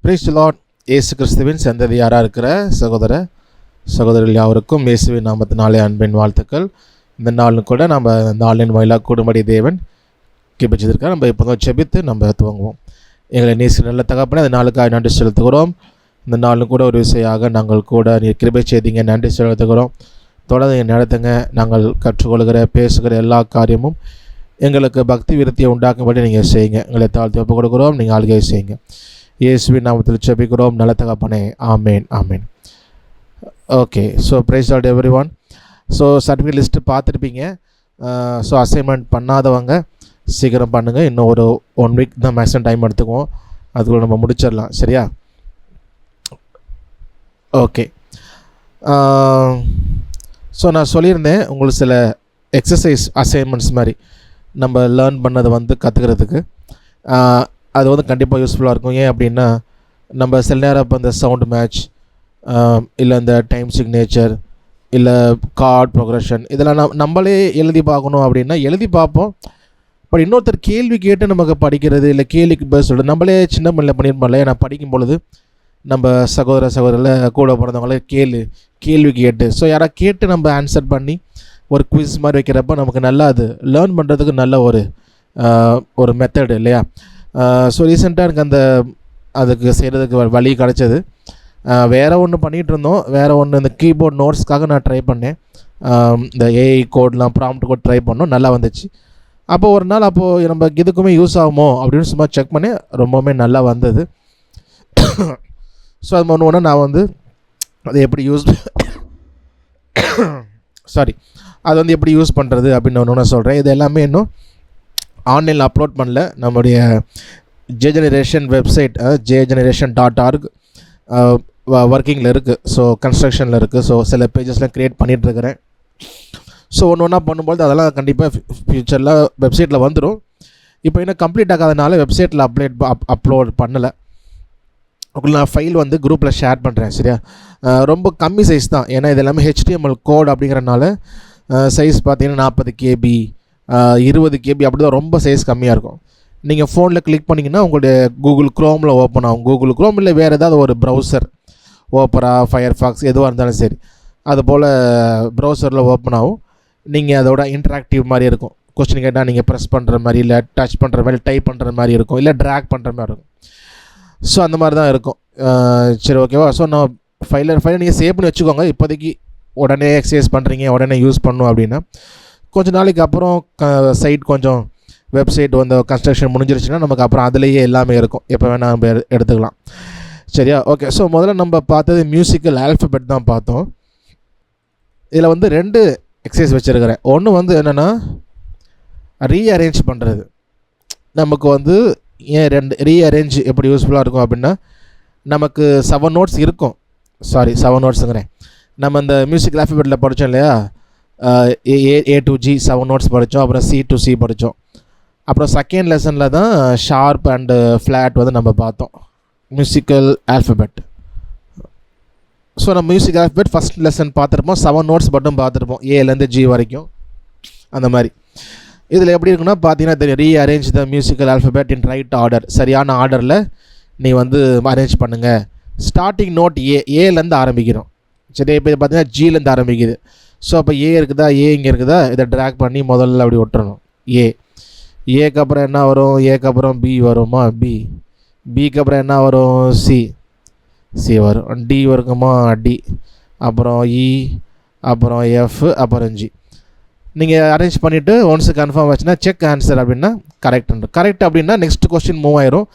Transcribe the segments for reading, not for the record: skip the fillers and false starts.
Praise the Lord. இயேசு கிறிஸ்துவின் சந்ததியாராக இருக்கிற சகோதரர்கள் யாவருக்கும் இயேசுவின் நாமத்தினாலே அன்பின் வாழ்த்துக்கள். இந்த நாளும் கூட நம்ம இந்த ஆன்லைன் வாயிலாக கூடும்படி தேவன் கிபிச்சிருக்கார். நம்ம இப்போ தான் செபித்து நம்ம துவங்குவோம். எங்களை நேசி நல்ல தகப்பனே அந்த நாளுக்காக நன்றி செலுத்துகிறோம். இந்த நாளும் கூட ஒரு விஷயாக நாங்கள் கூட நீர் கிருபை செய்தீங்க, நன்றி செலுத்துகிறோம். தொடர்ந்து நடத்துங்க. நாங்கள் கற்றுக்கொள்கிற பேசுகிற எல்லா காரியமும் எங்களுக்கு பக்தி விருத்தியை உண்டாக்கும்படி நீங்கள் செய்யுங்க. எங்களை தாழ்த்தி ஒப்புக் கொடுக்குறோம், நீங்கள் ஆளுகை செய்யுங்க. இயேசுவின் நாமத்தில் ஜெபிக்கிறோம் நல்ல தகப்பனே, amen amen. Okay, so praise Lord everyone. So certificate list பார்த்துருப்பீங்க. ஸோ அசைன்மெண்ட் பண்ணாதவங்க சீக்கிரம் பண்ணுங்கள். இன்னும் ஒரு 1 வீக் தான் மேக்ஸிமம் டைம் எடுத்துக்குவோம், அதுக்குள்ளே நம்ம முடிச்சிடலாம். சரியா? ஓகே. ஸோ நான் சொல்லியிருந்தேன் உங்களுக்கு சில எக்ஸசைஸ் அசைன்மெண்ட்ஸ் மாதிரி நம்ம லேர்ன் பண்ணதை கற்றுக்கிறதுக்கு அது கண்டிப்பாக யூஸ்ஃபுல்லாக இருக்கும். ஏன் அப்படின்னா நம்ம சில நேரம் இப்போ இந்த சவுண்ட் மேட்ச் இல்லை இந்த டைம் சிக்னேச்சர் இல்லை கார்ட் ப்ரோக்ரஷன் இதெல்லாம் நம்மளே எழுதி பார்க்கணும் அப்படின்னா எழுதி பார்ப்போம். பட் இன்னொருத்தர் கேள்வி கேட்டு நமக்கு படிக்கிறது இல்லை கேள்விக்கு பதில் சொல்கிறது நம்மளே சின்ன மண்ணில் பண்ணியிருப்போம்ல. நான் படிக்கும் பொழுது நம்ம சகோதரில் கூட பிறந்தவங்களே கேள்வி கேட்டு ஸோ யாராவது கேட்டு நம்ம ஆன்சர் பண்ணி ஒரு குவிஸ் மாதிரி வைக்கிறப்ப நமக்கு நல்லா அது லேர்ன் பண்ணுறதுக்கு நல்ல ஒரு மெத்தடு இல்லையா? ஸோ ரீசெண்டாக எனக்கு அதுக்கு செய்கிறதுக்கு வழி கிடச்சது. வேறு ஒன்று பண்ணிகிட்டு இருந்தோம், வேறு ஒன்று இந்த கீபோர்ட் நோட்ஸ்க்காக நான் ட்ரை பண்ணேன். இந்த ஏஐ கோட்லாம் ப்ராம்ப்ட் கோட் ட்ரை பண்ணோம், நல்லா வந்துச்சு. அப்போது ஒரு நாள் நம்ம இதுக்குமே யூஸ் ஆகுமோ அப்படின்னு சும்மா செக் பண்ணேன், ரொம்பவுமே நல்லா வந்தது. ஸோ அது ஒன்று நான் அதை எப்படி அது எப்படி யூஸ் பண்ணுறது அப்படின்னு ஒன்று சொல்கிறேன். இது எல்லாமே இன்னும் ஆன்லைனில் அப்லோட் பண்ணல. நம்முடைய ஜெனரேஷன் வெப்சைட் jgeneration.org ஒர்க்கிங்கில் இருக்குது. ஸோ கன்ஸ்ட்ரக்ஷனில் இருக்குது. ஸோ சில பேஜஸ்லாம் க்ரியேட் பண்ணிகிட்ருக்கிறேன். ஸோ ஒன்று பண்ணும்போது அதெல்லாம் கண்டிப்பாக ஃப்யூச்சரில் வெப்சைட்டில் வந்துடும். இப்போ இன்னும் கம்ப்ளீட் ஆகாதனால வெப்சைட்டில் அப்லோட் பண்ணலை. நான் ஃபைல் குரூப்பில் ஷேர் பண்ணுறேன். சரியா? ரொம்ப கம்மி சைஸ் தான், ஏன்னா இது எல்லாமே HTML கோட் அப்படிங்கிறனால சைஸ் பார்த்தீங்கன்னா 40 KB 20 KB அப்படி தான், ரொம்ப சைஸ் கம்மியாக இருக்கும். நீங்கள் ஃபோனில் கிளிக் பண்ணிங்கன்னா உங்களுடைய கூகுள் க்ரோமில் ஓப்பன் ஆகும். கூகுள் க்ரோம் இல்லை வேறு ஏதாவது ஒரு ப்ரௌசர், ஓப்பரா, ஃபயர்ஃபாக்ஸ் எதுவாக இருந்தாலும் சரி, அதுபோல் ப்ரௌசரில் ஓப்பன் ஆகும். நீங்கள் அதோட இன்ட்ராக்டிவ் மாதிரி இருக்கும். கொஸ்டின் கேட்டால் நீங்கள் ப்ரெஸ் பண்ணுற மாதிரி இல்லை டச் பண்ணுற மாதிரி டைப் பண்ணுற மாதிரி இருக்கும், இல்லை ட்ராக் பண்ணுற மாதிரி இருக்கும். ஸோ அந்த மாதிரி தான் இருக்கும். சரி, ஓகேவா? ஸோ நான் ஃபைலை நீங்கள் சேவ் பண்ணி வச்சுக்கோங்க. இப்போதைக்கு உடனே எக்ஸசைஸ் பண்ணுறீங்க, உடனே யூஸ் பண்ணணும் அப்படின்னா கொஞ்சம் நாளைக்கு அப்புறம் சைட் கொஞ்சம் வெப்சைட் கன்ஸ்ட்ரக்ஷன் முடிஞ்சிருச்சுன்னா நமக்கு அப்புறம் அதுலேயே எல்லாமே இருக்கும், எப்போ வேணால் நம்ம எடுத்துக்கலாம். சரியா? ஓகே. ஸோ முதல்ல நம்ம பார்த்தது மியூசிக்கல் ஆல்ஃபபெட் தான் பார்த்தோம். இதில் 2 எக்ஸசைஸ் வச்சுருக்கிறேன். ஒன்று என்னென்னா ரீஅரேஞ்ச் பண்ணுறது. நமக்கு ஏன் 2 ரீஅரேஞ்ச் எப்படி யூஸ்ஃபுல்லாக இருக்கும் அப்படின்னா நமக்கு 7 நோட்ஸ் இருக்கும். 7 நோட்ஸுங்கிறேன். நம்ம இந்த மியூசிக் ஆல்ஃபபெட்டில் படித்தோம் இல்லையா? A to G 7 நோட்ஸ் படித்தோம். அப்புறம் C to C படித்தோம். அப்புறம் செகண்ட் லெசனில் தான் ஷார்ப் அண்டு ஃப்ளாட் நம்ம பார்த்தோம், மியூசிக்கல் ஆல்ஃபபெட். ஸோ நம்ம மியூசிக் ஆல்ஃபபெட் ஃபஸ்ட் லெசன் பார்த்துருப்போம், 7 நோட்ஸ் மட்டும் பார்த்துருப்போம், Aலேருந்து G வரைக்கும் அந்த மாதிரி. இதில் எப்படி இருக்குன்னா பார்த்தீங்கன்னா தெரியும், ரீஅரேஞ்ச் த மியூசிக்கல் ஆல்ஃபபெட் இன் ரைட் ஆர்டர். சரியான ஆர்டரில் நீ அரேஞ்ச் பண்ணுங்கள். ஸ்டார்டிங் நோட் ஏலேருந்து ஆரம்பிக்கிறோம். சரி, இப்போ இது பார்த்தீங்கன்னா ஜிலேருந்து ஆரம்பிக்குது. ஸோ அப்போ ஏ இருக்குதா, இங்கே இருக்குதா, இதை ட்ராக் பண்ணி முதல்ல அப்படி ஒட்டுறணும். ஏக்கு அப்புறம் என்ன வரும்? ஏக்கு அப்புறம் பி வருமா? பிக்கு அப்புறம் என்ன வரும்? சி வரும். டி வருமா? டி, அப்புறம் இ, அப்புறம் எஃப், அப்புறம் ஜி. நீங்கள் அரேஞ்ச் பண்ணிவிட்டு ஒன்ஸு கன்ஃபார்ம் ஆச்சுன்னா செக் ஆன்சர் அப்படின்னா கரெக்ட் அப்படின்னா நெக்ஸ்ட் கொஸ்டின் மூவ் ஆயிரும்.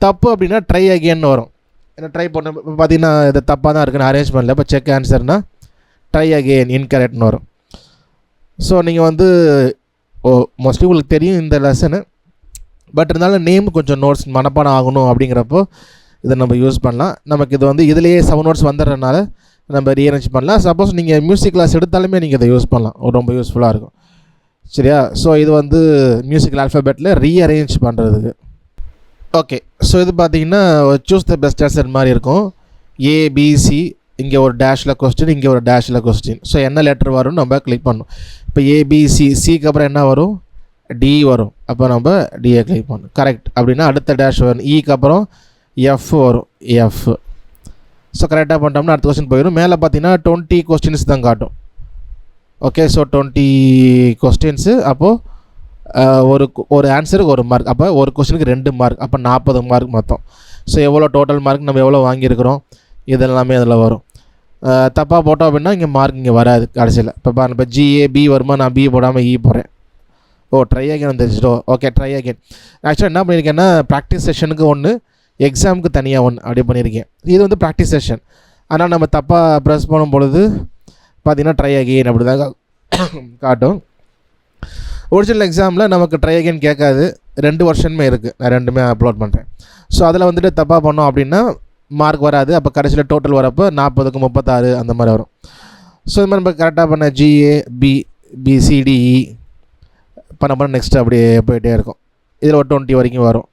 தப்பு அப்படின்னா ட்ரை அகெயின் வரும். ஏன்னா ட்ரை பண்ண பார்த்தீங்கன்னா இது தப்பாக தான் இருக்குன்னு அரேஞ்ச் பண்ணல. இப்போ செக் ஆன்சர்னால் ட்ரை அகெயின் இன்கரெக்ட்னு வரும். ஸோ நீங்கள் மோஸ்ட்லி உங்களுக்கு தெரியும் இந்த லெசனு, பட் இருந்தாலும் நேம் கொஞ்சம் நோட்ஸ் மனப்பாடம் ஆகணும் அப்படிங்கிறப்போ இதை நம்ம யூஸ் பண்ணலாம். நமக்கு இது இதுலேயே 7 நோட்ஸ் வந்துடுறதுனால நம்ம ரீஅரேஞ்ச் பண்ணலாம். சப்போஸ் நீங்கள் மியூசிக் கிளாஸ் எடுத்தாலுமே நீங்கள் இதை யூஸ் பண்ணலாம், ரொம்ப யூஸ்ஃபுல்லாக இருக்கும். சரியா? ஸோ இது மியூசிக்கல் ஆல்ஃபபெட்டில் ரீஅரேஞ்ச் பண்ணுறதுக்கு. ஓகே. ஸோ இது பார்த்தீங்கன்னா சூஸ் த பெஸ்ட் ஆன்சர் மாதிரி இருக்கும். ABC, இங்கே ஒரு டேஷில் கொஸ்டின், இங்கே ஒரு டேஷில் கொஸ்டின். ஸோ என்ன லெட்டர் வரும்னு நம்ம கிளிக் பண்ணணும். இப்போ ABC, சிக்கு அப்புறம் என்ன வரும்? டி வரும். அப்போ நம்ம டியை கிளிக் பண்ணணும். கரெக்ட் அப்படின்னா அடுத்த டேஷ் வரும். ஈக்கு அப்புறம் எஃப் வரும் எஃப். ஸோ கரெக்டாக பண்ணிட்டோம்னா அடுத்த கொஸ்டின் போயிடும். மேலே பார்த்தீங்கன்னா 20 கொஸ்டின்ஸ் தான் காட்டும். Okay, so 20 questions. அப்போது ஒரு ஆன்சருக்கு 1 மார்க். அப்போ ஒரு கொஸ்டினுக்கு 2 மார்க். அப்போ 40 மார்க் மொத்தம். ஸோ எவ்வளோ டோட்டல் மார்க் நம்ம எவ்வளோ வாங்கியிருக்கிறோம் இதெல்லாமே அதில் வரும். தப்பாக போட்டோம் அப்படின்னா இங்கே மார்க் இங்கே வராது கடைசியில். இப்போ ஜிஏ பி வருமா, நான் பி போடாமல் இ போகிறேன். ட்ரை அகேன் தெரிஞ்சிட்டோ. Okay, try again. ஆக்சுவலாக என்ன பண்ணியிருக்கேன்னா ப்ராக்டிஸ் செஷனுக்கு 1, எக்ஸாமுக்கு தனியாக 1 அப்படி பண்ணியிருக்கேன். இது வந்து ப்ராக்டிஸ் செஷன். ஆனால் நம்ம தப்பாக ப்ரெஸ் பண்ணும் பொழுது பார்த்திங்கன்னா ட்ரை அகெயின் அப்படி தான் காட்டும். ஒரிஜினல் எக்ஸாமில் நமக்கு ட்ரை அகெயின் கேட்காது. 2 வருஷனுமே இருக்குது, நான் 2மே அப்லோட் பண்ணுறேன். ஸோ அதில் வந்துட்டு தப்பாக பண்ணோம் அப்படின்னா மார்க் வராது. அப்போ கடைசியில் டோட்டல் வரப்போ 40க்கு 36 அந்த மாதிரி வரும். ஸோ இது மாதிரி நம்ம கரெக்டாக பண்ண ஜிஏ பிசிடிஇ பண்ண நெக்ஸ்ட்டு அப்படியே போயிட்டே இருக்கும். இதில் ஒரு 20 வரைக்கும் வரும்.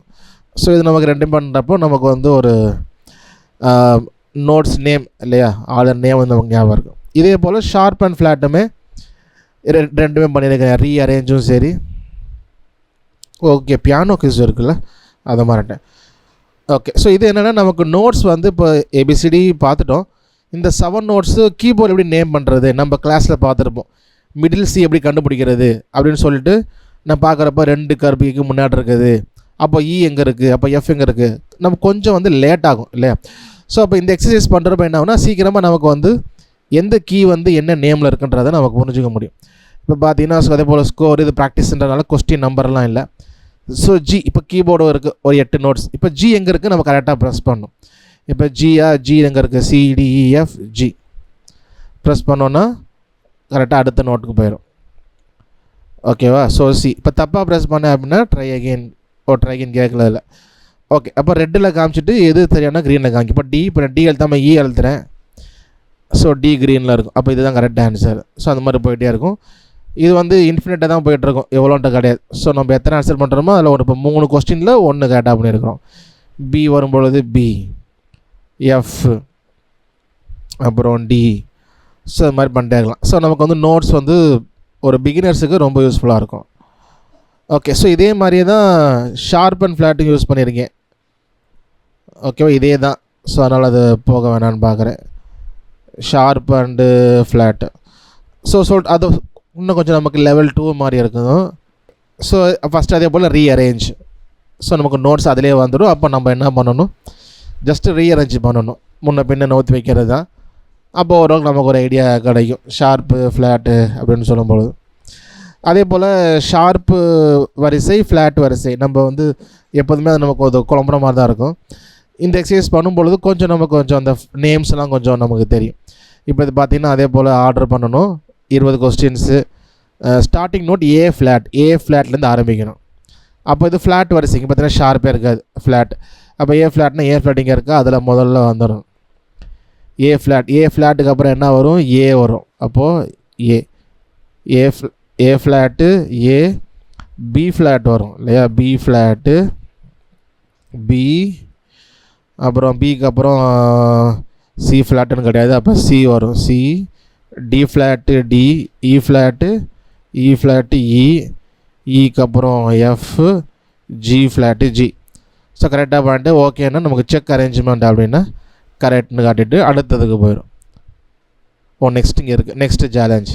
ஸோ இது நமக்கு 2 பண்ணுறப்போ நமக்கு வந்து ஒரு நோட்ஸ் நேம் இல்லையா, ஆர்டர் நேம் வந்து நமக்கு ஞாபகம் இருக்கும். இதே போல் ஷார்ப் அண்ட் ஃப்ளாட்டுமே 2மே பண்ணியிருக்கேன். ரீஅரேஞ்சும் சரி. ஓகே, பியானோ கிஸ் இருக்குல்ல, அதை மாறிட்டேன். ஓகே, ஸோ இது என்னென்னா நமக்கு நோட்ஸ் வந்து இப்போ ஏபிசிடி பார்த்துட்டோம். இந்த 7 நோட்ஸு கீபோர்டு எப்படி நேம் பண்ணுறது நம்ம கிளாஸில் பார்த்துருப்போம். மிடில் சி எப்படி கண்டுபிடிக்கிறது அப்படின்னு சொல்லிட்டு நான் பார்க்குறப்ப 2 கர்பிக்கு முன்னாடி இருக்குது. அப்போ இ எங்கே இருக்குது, அப்போ எஃப் எங்கே இருக்குது, நம்ம கொஞ்சம் வந்து லேட் ஆகும் இல்லையா. ஸோ அப்போ இந்த எக்ஸசைஸ் பண்ணுறப்ப என்ன ஆகுனா சீக்கிரமாக நமக்கு வந்து எந்த கீ வந்து என்ன நேமில் இருக்குன்றதை நமக்கு புரிஞ்சுக்க முடியும். இப்போ பார்த்தீங்கன்னா அதே போல் ஸ்கோர் இது ப்ராக்டிஸ்ன்றதுனால கொஸ்டின் நம்பர்லாம் இல்லை. ஸோ ஜி இப்போ கீபோர்டு இருக்குது ஒரு 8 நோட்ஸ். இப்போ ஜி எங்கே இருக்குது நம்ம கரெக்டாக ப்ரெஸ் பண்ணணும். இப்போ ஜி எங்கே இருக்குது, சிடிஇஎஃப் ஜி ப்ரெஸ் பண்ணோன்னா கரெக்டாக அடுத்த நோட்டுக்கு போயிடும். ஓகேவா. ஸோ சி இப்போ தப்பாக ப்ரெஸ் பண்ணேன் அப்படின்னா ட்ரை அகெயின் கேட்கல இல்லை. ஓகே, அப்போ ரெட்டில் காமிச்சிட்டு எது தெரியாதுனா க்ரீனில் காமிக்கும். இப்போ இப்போ டி எழுத்தாமல் இ எழுத்துறேன். ஸோ டி க்ரீனில் இருக்கும். அப்போ இதுதான் கரெக்ட் ஆன்சர். ஸோ அந்த மாதிரி போயிட்டே இருக்கும். இது வந்து இன்ஃபினிட்டாக தான் போய்ட்டுருக்கும், எவ்வளோன்ட்டு கிடையாது. ஸோ நம்ம எத்தனை ஆன்சர் பண்ணுறோமோ அதில் இப்போ 3 கொஸ்டினில் 1 கரெக்டாக பண்ணியிருக்கிறோம். பி வரும்பொழுது பி, எஃப், அப்புறம் டி. ஸோ அது மாதிரி பண்ணிட்டே இருக்கலாம். ஸோ நமக்கு வந்து நோட்ஸ் வந்து ஒரு பிகினர்ஸுக்கு ரொம்ப யூஸ்ஃபுல்லாக இருக்கும். ஓகே, ஸோ இதே மாதிரியே தான் ஷார்ப் அண்ட் ஃப்ளாட்டுக்கு யூஸ் பண்ணியிருக்கேன். ஓகேவா, இதே தான். ஸோ அதனால் அது போக வேணான்னு பார்க்குறேன். Sharp and flat. ஸோ அது இன்னும் கொஞ்சம் நமக்கு லெவல் 2 மாதிரி இருக்கும். ஸோ ஃபஸ்ட்டு அதே போல் ரீஅரேஞ்ச். ஸோ நமக்கு நோட்ஸ் அதிலே வந்துடும். அப்போ நம்ம என்ன பண்ணணும், ஜஸ்ட்டு ரீஅரேஞ்ச் பண்ணணும், முன்ன பின்ன நோத்தி வைக்கிறது தான். அப்போ ஓரளவுக்கு நமக்கு ஒரு ஐடியா கிடைக்கும் ஷார்ப்பு ஃப்ளாட்டு அப்படின்னு சொல்லும்பொழுது. அதே போல் ஷார்ப்பு வரிசை ஃப்ளாட் வரிசை நம்ம வந்து எப்போதுமே அது நமக்கு ஒரு குழம்புற மாதிரி தான் இருக்கும். இந்த எக்ஸசைஸ் பண்ணும்பொழுது கொஞ்சம் நமக்கு கொஞ்சம் அந்த நேம்ஸ்லாம் கொஞ்சம் நமக்கு தெரியும். இப்போ இது பார்த்திங்கன்னா அதே போல் ஆர்டர் பண்ணணும். 20 கொஸ்டின்ஸு. ஸ்டார்டிங் நோட் ஏ ஃப்ளாட்லேருந்து ஆரம்பிக்கணும். அப்போ இது ஃப்ளாட் வரிசைக்கு பார்த்தீங்கன்னா ஷார்ப்பே இருக்காது, ஃப்ளாட். அப்போ ஏ ஃப்ளாட்னா ஏ ஃப்ளாட் இங்கே இருக்கா, அதில் முதல்ல வந்துடும் ஏ ஃப்ளாட்டுக்கு அப்புறம் என்ன வரும், ஏ வரும். அப்போது ஏ ஃப்ளாட்டு ஏ, பி ஃப்ளாட் வரும் இல்லையா, பி ஃப்ளாட்டு பி, அப்புறம் பிக்கு அப்புறம் சி ஃப்ளாட்டுன்னு கிடையாது, அப்போ சி வரும் சி, டி ஃப்ளாட்டு டி, இ ஃப்ளாட்டு இ, இக்கு அப்புறம் F, G flat G. So கரெக்டாக பண்ணிட்டு ஓகேன்னா நமக்கு செக் அரேஞ்ச்மெண்ட் அப்படின்னா கரெக்ட்னு காட்டிட்டு அடுத்ததுக்கு போயிடும். நெக்ஸ்ட் இங்கே இருக்குது, நெக்ஸ்ட்டு சேலஞ்ச்.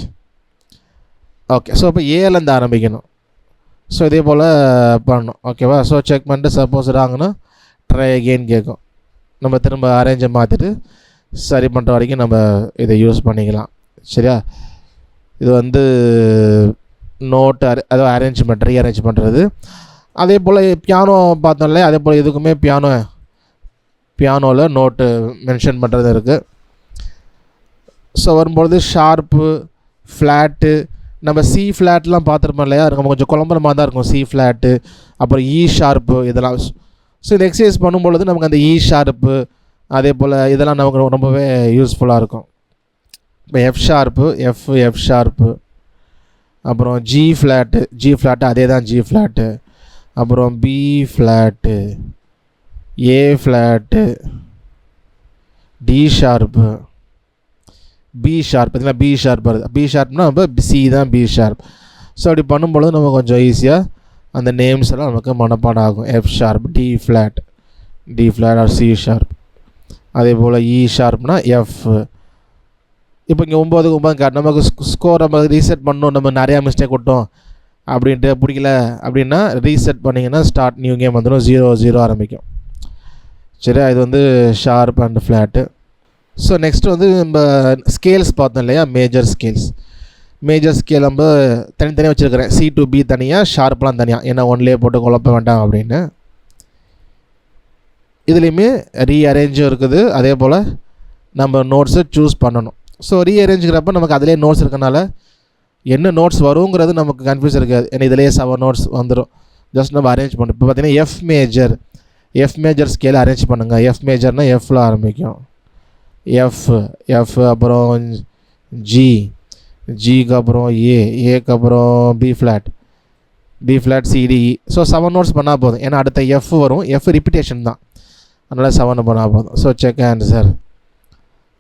ஓகே, ஸோ இப்போ ஏலேருந்து ஆரம்பிக்கணும். ஸோ இதே போல் பண்ணணும். ஓகேவா. ஸோ செக் பண்ணிட்டு சப்போஸ் ராங்கன்னா ட்ரை அகெயின் கேட்கும். நம்ம திரும்ப அரேஞ்சை மாற்றிட்டு சரி பண்ணுற வரைக்கும் நம்ம இதை யூஸ் பண்ணிக்கலாம். சரியா. இது வந்து நோட்டு அதாவது அரேஞ்ச்மெண்ட் ரீஅரேஞ்ச் பண்ணுறது. அதே போல் பியானோ பார்த்தோம்ல, அதே போல் இதுக்குமே பியானோவில் நோட்டு மென்ஷன் பண்ணுறது இருக்குது. ஸோ வரும்பொழுது ஷார்ப்பு ஃப்ளாட்டு நம்ம சி ஃப்ளாட்லாம் பார்த்துருப்போம் இல்லையா, நம்ம கொஞ்சம் குழம்புற மாதிரி தான் இருக்கும். சி ஃப்ளாட்டு அப்புறம் இ ஷார்ப்பு இதெல்லாம். ஸோ இந்த எக்ஸசைஸ் பண்ணும்பொழுது நமக்கு அந்த இ ஷார்ப்பு அதே போல் இதெல்லாம் நமக்கு ரொம்பவே யூஸ்ஃபுல்லாக இருக்கும். இப்போ எஃப் ஷார்ப்பு அப்புறம் ஜி ஃப்ளாட்டு அதே தான் ஜி ஃப்ளாட்டு, அப்புறம் B flat, A flat, D sharp, B sharp. பார்த்தீங்கன்னா பி ஷார்ப் வருது. பி ஷார்ப்னா நம்ம சி தான் பி ஷார்ப். ஸோ அப்படி பண்ணும்பொழுது நம்ம கொஞ்சம் ஈஸியாக அந்த நேம்ஸ் எல்லாம் நமக்கு மனப்பாடம் ஆகும். F sharp, D flat, D flat or C sharp. அதே போல் இ ஷார்ப்னா எஃப். இப்போ இங்கே 9 காட்டு நமக்கு ஸ்கோர் நம்ம ரீசெட் பண்ணணும், நம்ம நிறையா மிஸ்டேக் விட்டோம் அப்படின்ட்டு பிடிக்கல அப்படின்னா ரீசெட் பண்ணிங்கன்னா ஸ்டார்ட் நியூ கேம் வந்துடும், 0-0 ஆரம்பிக்கும். சரி, இது வந்து sharp and flat. So next வந்து நம்ம ஸ்கேல்ஸ் பார்த்தோம் இல்லையா, மேஜர் ஸ்கேல்ஸ். மேஜர் ஸ்கேல் நம்ம தனித்தனியாக வச்சுருக்கிறேன், சி டு பி தனியாக, ஷார்ப்லாம் தனியாக, ஏன்னா ஒன்லேயே போட்டு குழப்ப வேண்டாம் அப்படின்னு. இதுலேயுமே ரீஅரேஞ்சும் இருக்குது, அதே போல் நம்ம நோட்ஸை சூஸ் பண்ணணும். ஸோ ரீஅரேஞ்சுக்கிறப்ப நமக்கு அதிலே நோட்ஸ் இருக்கனால என்ன நோட்ஸ் வருங்கிறது நமக்கு கன்ஃபியூஸ் இருக்காது, ஏன்னா இதிலே 7 நோட்ஸ் வந்துடும். ஜஸ்ட் நம்ம அரேஞ்ச் பண்ணணும். இப்போ பார்த்தீங்கன்னா எஃப் மேஜர் ஸ்கேல் அரேஞ்ச் பண்ணுங்கள். எஃப் மேஜர்னால் எஃப்பில் ஆரம்பிக்கும், எஃப் அப்புறம் ஜிக்கு அப்புறம் ஏக்கு அப்புறம் பி ஃப்ளாட் சிடிஇ. ஸோ 7 நோட்ஸ் பண்ணால் போதும், ஏன்னா அடுத்த எஃப் வரும், எஃப் ரிப்பிட்டேஷன் தான், அதனால் 7 பண்ணால் போதும். ஸோ செக் ஆன்சர்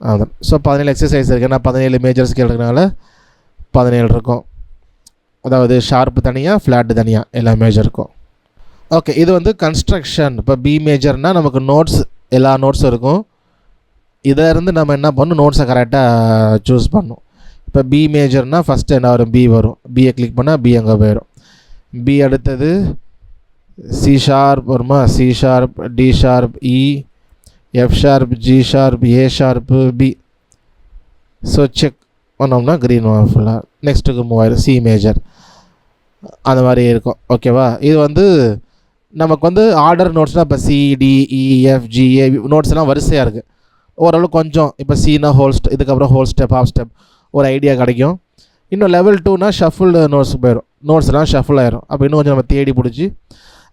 அதான். ஸோ 17 எக்ஸசைஸ் இருக்குது, ஏன்னா 17 மேஜர் ஸ்கேல் இருக்கிறனால 17 இருக்கும். அதாவது ஷார்ப்பு தனியாக, ஃப்ளாட்டு தனியாக, எல்லா மேஜர் இருக்கும். ஓகே, இது வந்து கன்ஸ்ட்ரக்ஷன். இப்போ பி மேஜர்னால் நமக்கு நோட்ஸ், எல்லா நோட்ஸும் இருக்கும். இதை இருந்து நம்ம என்ன பண்ணணும், நோட்ஸை கரெக்டாக சூஸ் பண்ணணும். இப்போ பி மேஜர்னால் ஃபஸ்ட்டு என்ன வரும், பி வரும். பியை கிளிக் பண்ணால் பி அங்கே போயிடும். பி அடுத்தது சி ஷார்ப் வருமா, சி ஷார்ப், டி ஷார்ப், இ, எஃப் ஷார்ப், ஜி ஷார்ப், ஏ ஷார்ப்பு, பி. ஸோ செக் பண்ணோம்னா க்ரீன் ஃபுல்லாக நெக்ஸ்ட்டுக்கு மூவ் ஆயிடும், சி மேஜர். அந்த மாதிரி இருக்கும். ஓகேவா, இது வந்து நமக்கு வந்து ஆர்டர் நோட்ஸ்னால் இப்போ சிடிஇஎஃப்ஜிஏ நோட்ஸ்லாம் வரிசையாக இருக்குது. ஓரளவு கொஞ்சம் இப்போ சினா இதுக்கப்புறம் ஹோல் ஸ்டெப், ஹாஃப் ஸ்டெப் ஒரு ஐடியா கிடைக்கும். இன்னும் லெவல் 2னா ஷஃபிள்டு நோட்ஸ் போயிடும், நோட்ஸ்லாம் ஷஃபிள் ஆயிரும். அப்போ இன்னும் கொஞ்சம் நம்ம தேடி பிடிச்சி,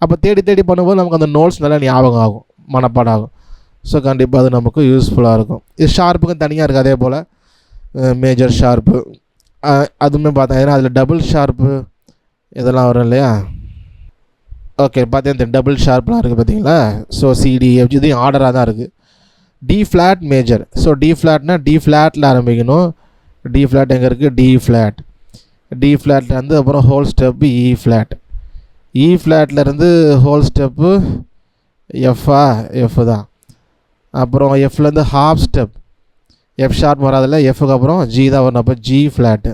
அப்போ தேடி பண்ணும்போது நமக்கு அந்த நோட்ஸ் நல்லா ஞாபகம் ஆகும், மனப்பாடம் ஆகும். ஸோ கண்டிப்பாக அது நமக்கு யூஸ்ஃபுல்லாக இருக்கும். இது ஷார்ப்புக்கும் தனியாக இருக்குது, அதே போல் மேஜர் ஷார்ப்பு அதுவுமே பார்த்தேன், ஏன்னா அதில் டபுள் ஷார்ப்பு இதெல்லாம் வரும் இல்லையா. ஓகே, பார்த்தீங்கன்னா டபுள் ஷார்ப்லாம் இருக்குது பார்த்தீங்களா. ஸோ சிடிஎஃப் இது ஆர்டராக தான் இருக்குது. D flat major. So D ஃப்ளாட்னா டி ஃப்ளாட்டில் ஆரம்பிக்கணும். டி ஃப்ளாட் எங்கே இருக்குது, டி ஃப்ளாட்லேருந்து அப்புறம் ஹோல் ஸ்டெப்பு இ ஃப்ளாட்லேருந்து ஹோல் ஸ்டெப்பு எஃப் தான். அப்புறம் எஃப்லேருந்து ஹாஃப் ஸ்டெப், எஃப் ஷார்ப் வராதில்ல, எஃப்க்கு அப்புறம் ஜி தான் வரும். அப்போ ஜி ஃப்ளாட்டு.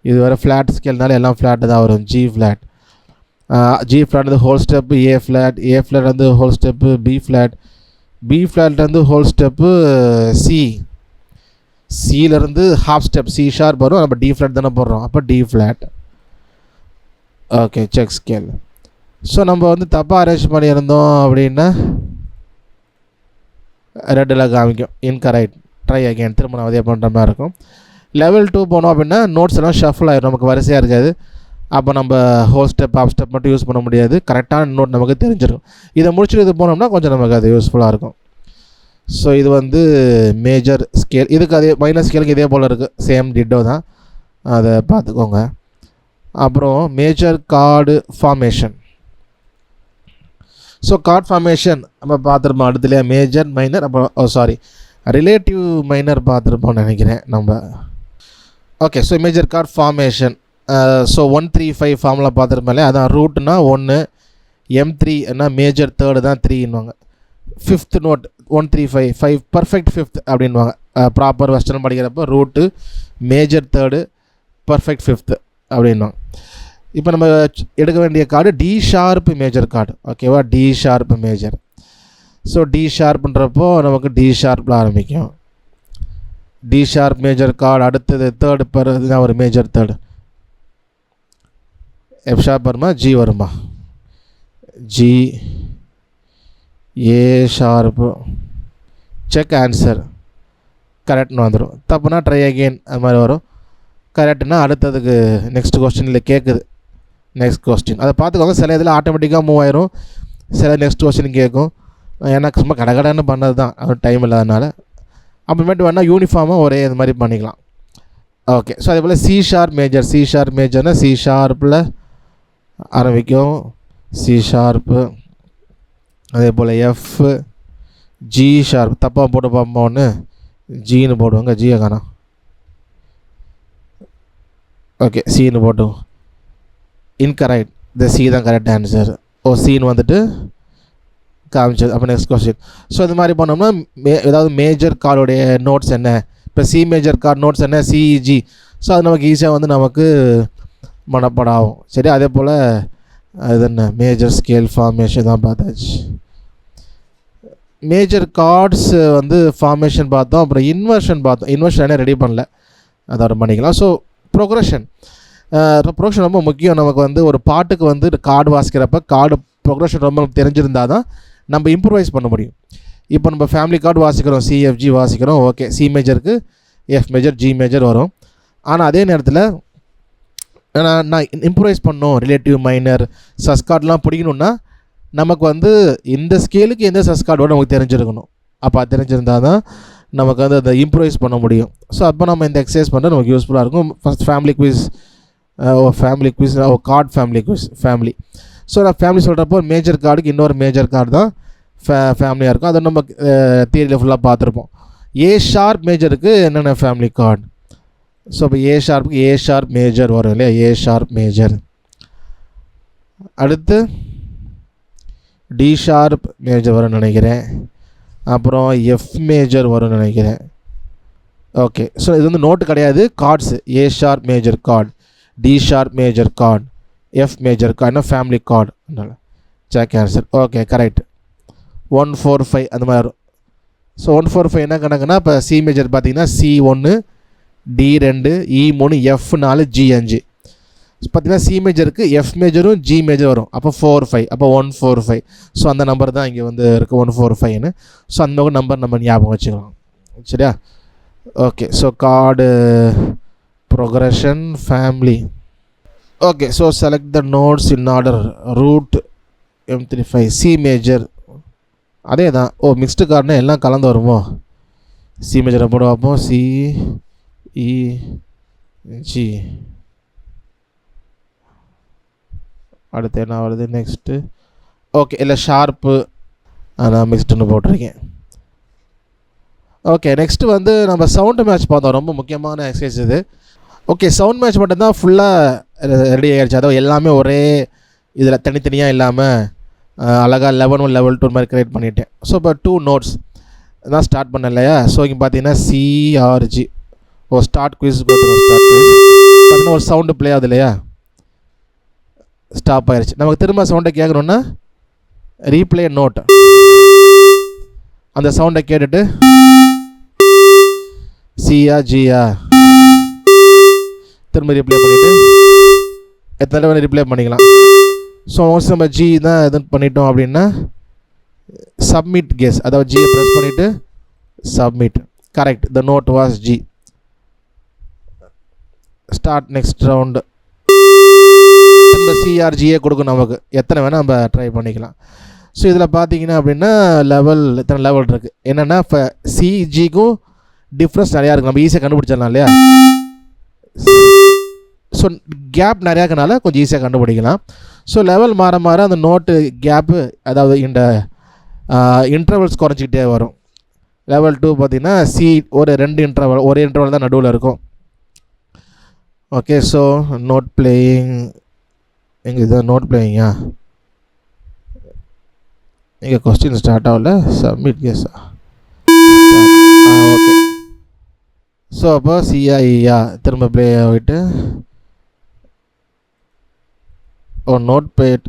இது வேறு ஃப்ளாட் ஸ்கேல்னால எல்லாம் ஃப்ளாட்டு தான் வரும். ஜி ஃப்ளாட் வந்து ஹோல் ஸ்டெப்பு ஏ ஃப்ளாட் வந்து ஹோல் ஸ்டெப்பு பி ஃப்ளாட்லேருந்து ஹோல் ஸ்டெப்பு சியிலேருந்து ஹாஃப் ஸ்டெப் சி ஷார்ப் வரும். நம்ம டி ஃப்ளாட் தானே போடுறோம், அப்போ D flat. Okay, check scale. So நம்ம வந்து தப்பாக அரேஞ்ச் பண்ணியிருந்தோம் அப்படின்னா ரெட்டில் காமிக்கும், இன்கரெக்ட், ட்ரை அகேன், திரும்ப நான் அதே பண்ணுற மாதிரி இருக்கும். லெவல் 2 போனோம் அப்படின்னா நோட்ஸ் எல்லாம் ஷஃபிள் ஆகிடும், நமக்கு வரிசையாக இருக்காது. அப்போ நம்ம ஹோல் ஸ்டெப், ஹாஃப் ஸ்டெப் மட்டும் யூஸ் பண்ண முடியாது, கரெக்டான நோட் நமக்கு தெரிஞ்சிருக்கும். இதை முடிச்சுட்டு இது போனோம்னா கொஞ்சம் நமக்கு அது யூஸ்ஃபுல்லாக இருக்கும். ஸோ இது வந்து மேஜர் ஸ்கேல். இதுக்கு அதே மைனர் ஸ்கேலுக்கு இதே போல் இருக்குது, சேம் டிட்டோ தான், அதை பார்த்துக்கோங்க. அப்புறம் major chord formation. So chord formation நம்ம பார்த்துருப்போம் அடுத்துலையா, மேஜர் மைனர், அப்புறம் ரிலேட்டிவ் மைனர் பார்த்துருப்போம்னு நினைக்கிறேன் நம்ம. Okay, so major chord formation. So 135 formula பார்த்துருப்போம்ல, அதான் ரூட்னா 1, M3னா மேஜர் தேர்டு தான் 3ன்னுவாங்க. 5th நோட் 135 பர்ஃபெக்ட் 5th அப்படின்வாங்க. ப்ராப்பர் வெஸ்டர்ன் படிக்கிறப்போ root major third perfect 5th அப்படின்வாங்க. இப்போ நம்ம எடுக்க வேண்டிய chord D sharp major chord. ஓகேவா, D sharp major. So D ஷார்ப்ன்றப்போ நமக்கு டி ஷார்ப்பில் ஆரம்பிக்கும். D sharp major chord. அடுத்தது தேர்டு தான் ஒரு மேஜர் தேர்டு. எஃப் ஷார்ப் வருமா, ஜி வருமா, G A sharp. Check answer, கரெக்ட்னு வந்துடும். தப்புனா ட்ரை அகெயின் அது மாதிரி வரும். கரெக்டுனா அடுத்ததுக்கு நெக்ஸ்ட் கொஸ்டினில் கேட்குது, நெக்ஸ்ட் கொஸ்டின் அதை பார்த்துக்கோங்க. சில இதில் ஆட்டோமேட்டிக்காக மூவ் ஆயிரும், சில நெக்ஸ்ட் கொஸ்டின் கேட்கும். எனக்கு சும்மா கடகடன்னு பண்ணது தான், டைம் இல்லாதனால. அப்புறமேட்டு வேணால் யூனிஃபார்மாக ஒரே இது மாதிரி பண்ணிக்கலாம். ஓகே, ஸோ அதே போல் சி ஷார்ப் மேஜர்னால் சி ஷார்ப்பில் ஆரம்பிக்கும், சி ஷார்ப்பு. அதே போல் எஃப், ஜி ஷார்ப். தப்பாக போட்டு பார்ப்போம், ஒன்று ஜின்னு போடுவாங்க, ஜியை காணோம். ஓகே, சின்னு போட்டோம், இன்கரெக்ட். இந்த சி தான் கரெக்ட் ஆன்சர். ஓ, சின்னு வந்துட்டு காமிச்சது. அப்போ நெக்ஸ்ட் கொஸ்டின். ஸோ இது மாதிரி பண்ணோம்னா ஏதாவது மேஜர் கார்டுடைய நோட்ஸ் என்ன, இப்போ சி மேஜர் கார்டு நோட்ஸ் என்ன, சிஇஜி. ஸோ அது நமக்கு ஈஸியாக வந்து நமக்கு மனப்பாடம் ஆகும். சரி, அதே போல் அது என்ன மேஜர் ஸ்கேல் ஃபார்மேஷன் தான் பார்த்தாச்சு. மேஜர் கார்ட்ஸ் வந்து ஃபார்மேஷன் பார்த்தோம். அப்புறம் இன்வர்ஷன் பார்த்தோம். இன்வர்ஷன் என்ன ரெடி பண்ணல, அதோட பண்ணிக்கலாம். ஸோ ப்ரொக்ரெஷன் ரொம்ப முக்கியம். நமக்கு வந்து ஒரு பாட்டுக்கு வந்து கார்டு வாசிக்கிறப்ப கார்டு ப்ரொக்ரெஷன் ரொம்ப தெரிஞ்சிருந்தால் தான் நம்ம இம்ப்ரூவைஸ் பண்ண முடியும். இப்போ நம்ம ஃபேமிலி கார்டு வாசிக்கிறோம், சிஎஃப்ஜி வாசிக்கிறோம், ஓகே, சி மேஜருக்கு எஃப் மேஜர் ஜி மேஜர் வரும். ஆனால் அதே நேரத்தில் நான் இம்ப்ரூவைஸ் பண்ணோம், ரிலேட்டிவ் மைனர் சஸ்கார்ட்லாம் பிடிக்கணுன்னா நமக்கு வந்து இந்த ஸ்கேலுக்கு எந்த சஸ்கார்டோட நமக்கு தெரிஞ்சிருக்கணும். அப்போ அது தெரிஞ்சிருந்தால் தான் நமக்கு வந்து அதை இம்ப்ரூவைஸ் பண்ண முடியும். ஸோ அப்போ நம்ம இந்த எக்ஸசைஸ் பண்ண நமக்கு யூஸ்ஃபுல்லாக இருக்கும். First family quiz card family. So நான் ஃபேமிலி சொல்கிறப்போ ஒரு மேஜர் கார்டுக்கு இன்னொரு மேஜர் கார்டு தான் ஃபேமிலியாக இருக்கும். அதை நம்ம தியரியில் ஃபுல்லாக பார்த்துருப்போம். ஏ ஷார்ப் மேஜருக்கு என்னென்ன ஃபேமிலி கார்டு. ஸோ இப்போ ஏ ஷார்ப்புக்கு ஏ ஷார்ப் மேஜர் வரும் இல்லையா, ஏ ஷார்ப் மேஜர். அடுத்து டி ஷார்ப் மேஜர் வரும்னு நினைக்கிறேன். அப்புறம் எஃப் மேஜர் வரும்னு நினைக்கிறேன். ஓகே, ஸோ இது வந்து நோட்டு கிடையாது, chords. A sharp major chord, D sharp major chord, F major கார்டுனா family chord. Check answer. Okay, correct. 145 அந்த மாதிரி வரும். ஸோ 145 என்ன கணக்குன்னா, இப்போ சி மேஜர் பார்த்தீங்கன்னா C1 D2 E3 F4 G5. பார்த்தீங்கன்னா சி மேஜருக்கு எஃப் மேஜரும் ஜி மேஜர் வரும். அப்போ 45, அப்போ 145. ஸோ அந்த நம்பர் தான் இங்கே வந்து இருக்குது 145ன்னு. ஸோ அந்த நம்பர் நம்ம ஞாபகம் வச்சுக்கலாம். சரியா? Okay, so chord progression family. Okay, so select the notes in order. Root M35 C major அதே தான். ஓ, மிக்ஸ்டு கார்டுனா எல்லாம் கலந்து வருமோ? சி மேஜரை போட பார்ப்போம். C E G. அடுத்து என்ன வருது நெக்ஸ்ட்டு? ஓகே, இல்லை ஷார்ப்பு நான் மிக்ஸ்டுன்னு போட்டிருக்கேன். ஓகே, நெக்ஸ்ட்டு வந்து நம்ம சவுண்டு மேட்ச் பார்த்தோம். ரொம்ப முக்கியமான எக்ஸசைஸ் இது. ஓகே, சவுண்ட் மேட்ச் மட்டும்தான் ஃபுல்லாக ரெடி ஆகிடுச்சு. அதாவது எல்லாமே ஒரே இதில் தனித்தனியாக இல்லாமல் அழகாக லெவல் 1 லெவல் 2 மாதிரி க்ரியேட் பண்ணிட்டேன். ஸோ இப்போ 2 நோட்ஸ் தான் ஸ்டார்ட் பண்ண இல்லையா? ஸோ இங்கே பார்த்தீங்கன்னா சிஆர்ஜி. ஸ்டார்ட் குவிஸ் பார்த்துருவோம். ஸ்டார்ட் குவிஸ் பார்த்தீங்கன்னா ஒரு சவுண்டு ப்ளே ஆகுது இல்லையா? ஸ்டாப் ஆயிடுச்சு. நமக்கு திரும்ப சவுண்டை கேட்கணுன்னா ரீப்ளே நோட். அந்த சவுண்டை கேட்டுட்டு சியா ஜியா திரும்ப ரீப்ளே பண்ணிவிட்டு எத்தனை தடவை ரீப்ளே பண்ணிக்கலாம். ஸோ ஒன்ஸ் நம்ம ஜி தான் இது பண்ணிட்டோம் அப்படின்னா சப்மிட் கெஸ், அதாவது ஜியை ப்ரெஸ் பண்ணிவிட்டு submit. Correct, the note was G. Start next round. திரும்ப சிஆர்ஜியே கொடுக்கும். நமக்கு எத்தனை வேணால் நம்ம ட்ரை பண்ணிக்கலாம். ஸோ இதில் பார்த்தீங்கன்னா அப்படின்னா இத்தனை லெவல் இருக்குது. என்னென்னா இப்போ சிஜிக்கும் டிஃப்ரென்ஸ் நிறையா இருக்குது. நம்ம ஈஸியாக கண்டுபிடிச்சிடலாம் இல்லையா? ஸோ கேப் நிறையா இருக்கனால கொஞ்சம் ஈஸியாக கண்டுபிடிக்கலாம். ஸோ லெவல் மாற மாற அந்த நோட்டு கேப்பு, அதாவது இந்த இன்டர்வல்ஸ் குறைஞ்சிக்கிட்டே வரும். லெவல் 2 பார்த்திங்கன்னா சி ஒரு 2 இன்டர்வல், ஒரே இன்டர்வல் தான் நடுவில் இருக்கும். ஓகே, ஸோ நோட் பிளேயிங் எங்கே இதுதான் நோட் பிளேயிங்கா? இங்கே கொஸ்டின் ஸ்டார்ட் ஆகல. சப்மிட் கேஸா? ஓகே, ஸோ அப்போ சிஐயா திரும்ப ப்ளே ஆகிட்டு நோட் பிளேட்.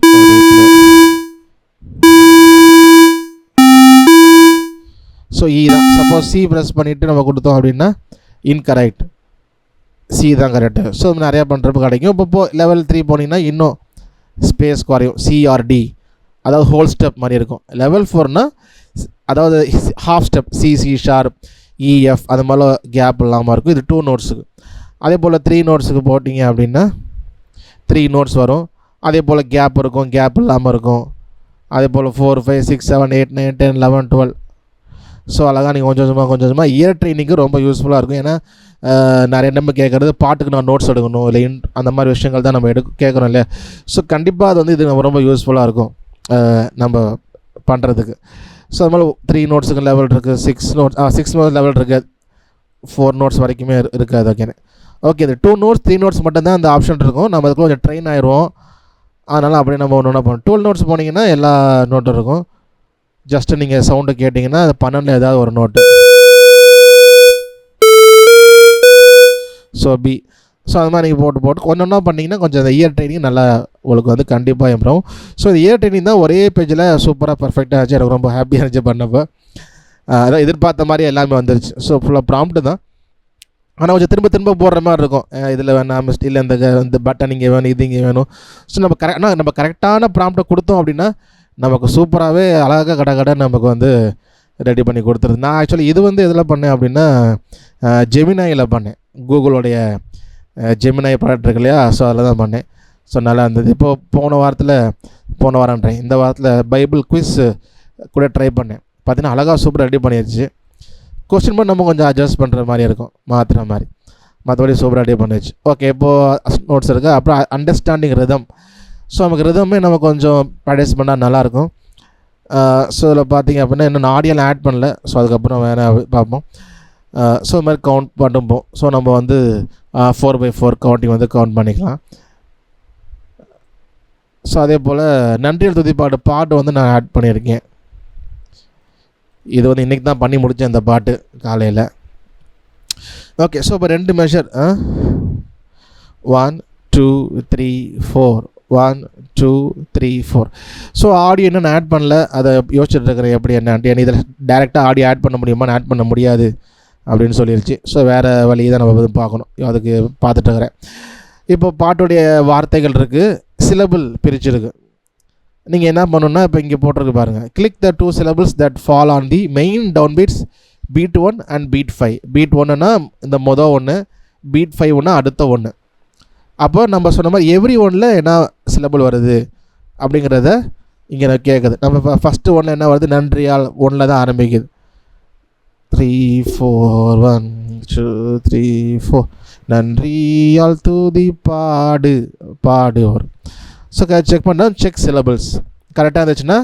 ஸோ இ தான். சப்போஸ் சி ப்ரெஸ் பண்ணிவிட்டு நம்ம கொடுத்தோம் அப்படின்னா இன்கரெக்ட். சி தான் கரெக்டு. ஸோ நிறையா பண்ணுறப்ப கிடைக்கும். இப்போ லெவல் 3 போனீங்கன்னா இன்னும் ஸ்பேஸ் குறையும். சிஆர்டி அதாவது ஹோல் ஸ்டெப் மாதிரி இருக்கும். லெவல் 4னா அதாவது half step. C sharp EF அது மாதிரி கேப் இல்லாமல் இருக்கும். இது 2 நோட்ஸுக்கு. அதே போல் 3 நோட்ஸுக்கு போட்டிங்க அப்படின்னா 3 நோட்ஸ் வரும். அதே போல் கேப் இருக்கும், கேப் இல்லாமல் இருக்கும். அதே போல் 4 5 6 7 8 9 10 11 12. ஸோ அழகாக நீங்கள் கொஞ்சம் கொஞ்சமாக இயர் ட்ரைனிங்கு ரொம்ப யூஸ்ஃபுல்லாக இருக்கும். ஏன்னா நிறைய நம்ம கேட்குறது பாட்டுக்கு நான் நோட்ஸ் எடுக்கணும் இல்லை அந்த மாதிரி விஷயங்கள் தான் நம்ம கேட்குறோம் இல்லையா? ஸோ கண்டிப்பாக அது வந்து இது நம்ம ரொம்ப யூஸ்ஃபுல்லாக இருக்கும் நம்ம பண்ணுறதுக்கு. ஸோ அது மாதிரி 3 நோட்ஸுக்கு லெவல் இருக்குது, 6 நோட்ஸ் லெவல் இருக்குது, 4 நோட்ஸ் வரைக்குமே இருக்காது. ஓகேண்ணே. ஓகே, இது 2 நோட்ஸ் 3 நோட்ஸ் மட்டும்தான் அந்த ஆப்ஷன் இருக்கும். நம்ம அதுக்கு கொஞ்சம் ட்ரெயின் ஆயிடுவோம். அதனால் அப்படியே நம்ம ஒன்று ஒன்றா பண்ணோம். 12 நோட்ஸ் போனீங்கன்னா எல்லா நோட்டும் இருக்கும். ஜஸ்ட்டு நீங்கள் சவுண்டை கேட்டிங்கன்னா அது 12 ஏதாவது ஒரு நோட்டு. So B. ஸோ அது மாதிரி நீங்கள் போட்டு ஒன்று ஒன்றா பண்ணிங்கன்னா கொஞ்சம் அந்த இயர் ட்ரைனிங் நல்லா உங்களுக்கு வந்து கண்டிப்பாக இம்ப்ரூவ். ஸோ இந்த இயர் ட்ரைனிங் தான் ஒரே பேஜில் சூப்பராக பர்ஃபெக்டாக இருந்துச்சு. எனக்கு ரொம்ப ஹாப்பியாக இருந்துச்சு பண்ணப்போ. அதான் எதிர்பார்த்த மாதிரி எல்லாமே வந்துருச்சு. ஸோ ஃபுல்லாக ப்ராம்ப்ட்டு தான், ஆனால் கொஞ்சம் திரும்ப திரும்ப போடுற மாதிரி இருக்கும். இதில் வேணாம் இல்லை இந்த பட்டன் இங்கே வேணும், இது இங்கே வேணும். ஸோ நம்ம கரெக்டான ப்ராம்ப்ட்டை கொடுத்தோம் அப்படின்னா நமக்கு சூப்பராகவே அழகாக கடை நமக்கு வந்து ரெடி பண்ணி கொடுத்துருது. நான் ஆக்சுவலி இது வந்து எதில் பண்ணேன் அப்படின்னா ஜெமினாயில் பண்ணேன். கூகுளோடைய ஜெமினாய் ப்ராடக்ட் இருக்கு இல்லையா, ஸோ அதில் தான் பண்ணேன். ஸோ நல்லா இருந்தது. இப்போது போன வாரம்ன்றேன், இந்த வாரத்தில் பைபிள் குவிஸ் கூட ட்ரை பண்ணேன். பார்த்தீங்கன்னா அழகாக சூப்பராக ரெடி பண்ணிடுச்சு. கொஸ்டின் பண்ணி நம்ம கொஞ்சம் அட்ஜஸ்ட் பண்ணுற மாதிரி இருக்கும், மாற்றுற மாதிரி. மற்றபடி சூப்பராக ரெடி பண்ணிடுச்சு. ஓகே, இப்போது நோட்ஸ் இருக்குது. அப்புறம் அண்டர்ஸ்டாண்டிங் ரிதம். ஸோ நமக்கு ரிதமே நம்ம கொஞ்சம் ப்ராக்டிஸ் பண்ணால் நல்லாயிருக்கும். ஸோ இதில் பார்த்திங்க அப்படின்னா இன்னும் ஆடியோலாம் ஆட் பண்ணல. ஸோ அதுக்கப்புறம் வேறு பார்ப்போம். ஸோ இது மாதிரி கவுண்ட் பண்ணும்போம். ஸோ நம்ம வந்து 4x4 கவுண்டிங் வந்து கவுண்ட் பண்ணிக்கலாம். ஸோ அதே போல் நன்றியல் துதி பாட்டு வந்து நான் ஆட் பண்ணியிருக்கேன். இது வந்து இன்றைக்கி தான் பண்ணி முடித்தேன் இந்த பாட்டு காலையில். ஓகே, ஸோ இப்போ 2 மெஷர் 1 2 3 4 1 2 3 4. ஸோ ஆடியோ இன்னும் நான் ஆட் பண்ணல, அதை யோசிச்சுட்டு இருக்கிறேன் எப்படி என்ன இதில் டேரெக்டாக ஆடியோ ஆட் பண்ண முடியுமா, ஆட் பண்ண முடியாது அப்படின்னு சொல்லிடுச்சு. ஸோ வேறு வழி தான் நம்ம வந்து பார்க்கணும், அதுக்கு பார்த்துட்டுருக்கிறேன். இப்போ பாட்டுடைய வார்த்தைகள் இருக்குது, சிலபிள் பிரிச்சுருக்கு. நீங்கள் என்ன பண்ணணுன்னா இப்போ இங்கே போட்டிருக்கு பாருங்கள், click the 2 syllables that fall on the main downbeats beat 1 and beat 5. beat 1னா இந்த மொதல் ஒன்று, beat 5னா அடுத்த ஒன்று. அப்போ நம்ம சொன்ன மாதிரி எவ்ரி ஒன்னில் என்ன சிலபிள் வருது அப்படிங்கிறத இங்கே நான் கேட்குது. நம்ம ஃபஸ்ட்டு ஒன்றில் என்ன வருது, நன்றியால் 1ல் தான் ஆரம்பிக்குது. 3 4 1 2 3 4 நன்றியால் தூதி பாடு வரும். ஸோ செக் பண்ணால் செக் சிலபிள்ஸ் கரெக்டாக இருந்துச்சுன்னா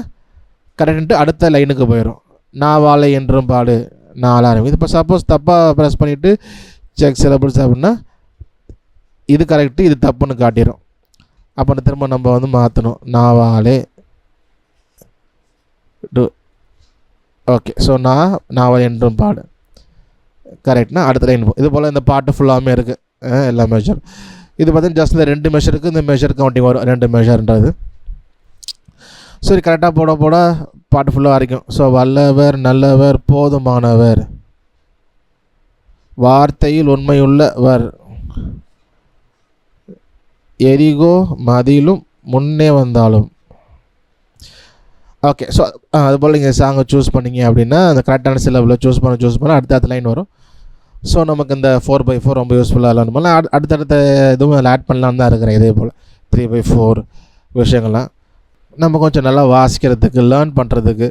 கரெக்டுன்ட்டு அடுத்த லைனுக்கு போயிடும். நான் வாழை என்றும் பாடு 4 ஆரம்பிக்குது. இப்போ சப்போஸ் தப்பாக ப்ரெஸ் பண்ணிவிட்டு செக் சிலபிள்ஸ் அப்படின்னா இது கரெக்டு இது தப்புன்னு காட்டிடும். அப்போ திரும்ப நம்ம வந்து மாற்றணும், நான் வாழை ஓகே. ஸோ நான் என்றும் பாடு கரெக்ட்னா அடுத்த லைன். இது போல் இந்த பாட்டு ஃபுல்லாமே இருக்குது எல்லா மெஷர். இது பார்த்தீங்கன்னா ஜஸ்ட் இந்த 2 மெஷருக்கு இந்த மெஷர் கவுண்டிங் வரும், 2 மெஷர்ன்றது. சரி, கரெக்டாக போட பாட்டு ஃபுல்லாக வரைக்கும். ஸோ வல்லவர் நல்லவர் போதுமானவர், வார்த்தையில் உண்மையுள்ளவர், எரிகோ மதிலும் முன்னே வந்தாலும். ஓகே, ஸோ அதுபோல் நீங்கள் சாங்கை சூஸ் பண்ணிங்க அப்படின்னா அந்த கரெக்டான சிலபில் சூஸ் பண்ண அடுத்த லைன் வரும். ஸோ நமக்கு இந்த 4x4 ரொம்ப யூஸ்ஃபுல்லாக இல்லாமல் அடுத்தடுத்த இதுவும் அதில் ஆட் பண்ணலான்னு தான் இருக்கிறேன். இதே போல் 3x4 விஷயங்கள்லாம் நம்ம கொஞ்சம் நல்லா வாசிக்கிறதுக்கு லேர்ன் பண்ணுறதுக்கு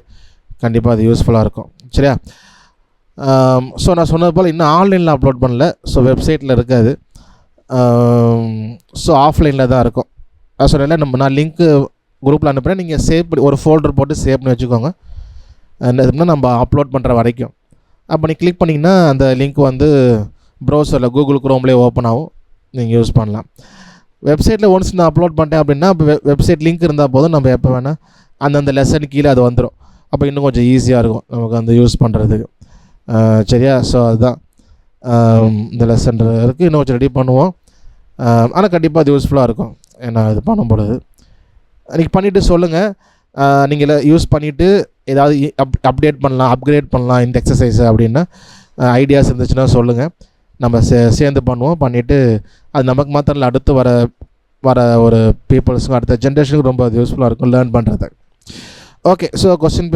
கண்டிப்பாக அது யூஸ்ஃபுல்லாக இருக்கும். சரியா? ஸோ நான் சொன்னது போல் இன்னும் ஆன்லைனில் அப்லோட் பண்ணல. ஸோ வெப்சைட்டில் இருக்காது, ஸோ ஆஃப்லைனில் தான் இருக்கும். சொன்னேன் நான் லிங்க்கு குரூப்பில் அனுப்புகிறேன், நீங்கள் சேவ் பண்ணி ஒரு ஃபோல்டர் போட்டு சேவ் பண்ணி வச்சுக்கோங்க. எதுனா நம்ம அப்லோட் பண்ணுற வரைக்கும். அப்போ நீங்கள் கிளிக் பண்ணிங்கன்னா அந்த லிங்க் வந்து ப்ரௌசரில் கூகுள் குரோம்லேயே ஓப்பன் ஆகும், நீங்கள் யூஸ் பண்ணலாம். வெப்சைட்டில் ஒன்ஸ் நான் அப்லோட் பண்ணிட்டேன் அப்படின்னா இப்போ வெப்சைட் லிங்க் இருந்தால் போதும், நம்ம எப்போ வேணால் அந்தந்த லெசன் கீழே அது வந்துடும். அப்போ இன்னும் கொஞ்சம் ஈஸியாக இருக்கும் நமக்கு அந்த யூஸ் பண்ணுறதுக்கு. சரியா? ஸோ அதுதான் இந்த லெசன் இருக்குது, இன்னும் கொஞ்சம் ரெடி பண்ணுவோம். ஆனால் கண்டிப்பாக அது யூஸ்ஃபுல்லாக இருக்கும். ஏன்னா இது பண்ணும்பொழுது நீங்கள் பண்ணிவிட்டு சொல்லுங்கள், நீங்கள் யூஸ் பண்ணிவிட்டு ஏதாவது அப்கிரேட் பண்ணலாம் இந்த எக்ஸசைஸை அப்படின்னா ஐடியாஸ் இருந்துச்சுன்னா சொல்லுங்கள், நம்ம சேர்ந்து பண்ணுவோம். பண்ணிவிட்டு அது நமக்கு மாத்திரம் இல்லை, அடுத்து வர ஒரு பீப்புள்ஸுக்கும் அடுத்த ஜென்ரேஷனுக்கு ரொம்ப அது யூஸ்ஃபுல்லாக இருக்கும் லேர்ன் பண்ணுறது. ஓகே, ஸோ கொஸ்டின்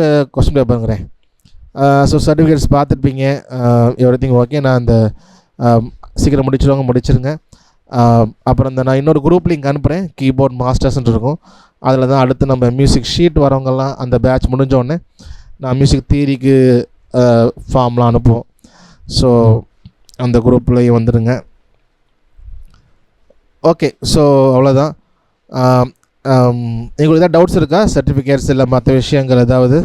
பேப்பருங்கிறேன். ஸோ சர்டிஃபிகேட்ஸ் பார்த்துருப்பீங்க, எவ்ரிதிங் ஓகே. நான் அந்த சீக்கிரம் முடிச்சிருங்க. அப்புறம் நான் இன்னொரு குரூப் லிங்க் அனுப்புகிறேன், கீபோர்ட் மாஸ்டர்ஸ்ன்னு இருக்கும். அதில் தான் அடுத்து நம்ம மியூசிக் ஷீட் வரவங்கெல்லாம் அந்த பேட்ச் முடிஞ்சோடனே நான் மியூசிக் தியரிக்கு ஃபார்ம்லாம் அனுப்புவோம். ஸோ அந்த குரூப்லேயும் வந்துடுங்க. ஓகே, ஸோ அவ்வளோதான். உங்களுக்கு ஏதாவது டவுட்ஸ் இருக்கா? சர்டிஃபிகேட்ஸ் இல்லை மற்ற விஷயங்கள் ஏதாவது